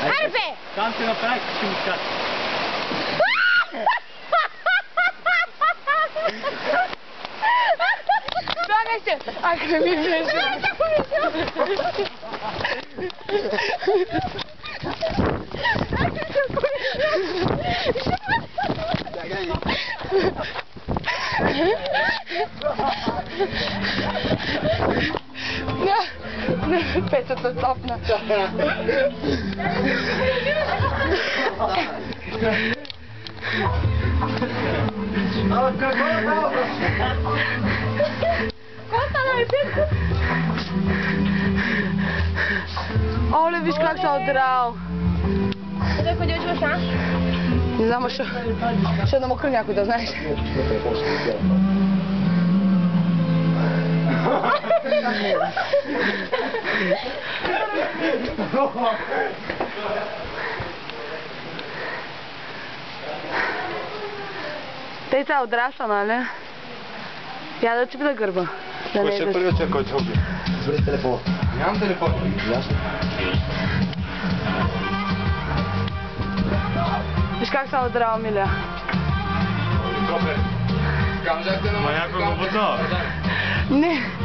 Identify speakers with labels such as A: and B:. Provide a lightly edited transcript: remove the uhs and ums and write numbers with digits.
A: Арбе!
B: Там се направи, ще му кажа.
A: Да, нещо! Ай, къде ми влезе? Пецата цапна. Оле, виж как се отдрал.
C: Къде ходиш в шанс?
A: Не знам, ще да мокра някой, да знаеш. Те са отрасла, нали? Я да ти да гърба.
D: Кой ще е първият човек, който хоби? Звали телефон. Нямам телефон. Ясно.
A: Виж как се отрава, Миля.
D: Ма някой го бутнал?
A: Не.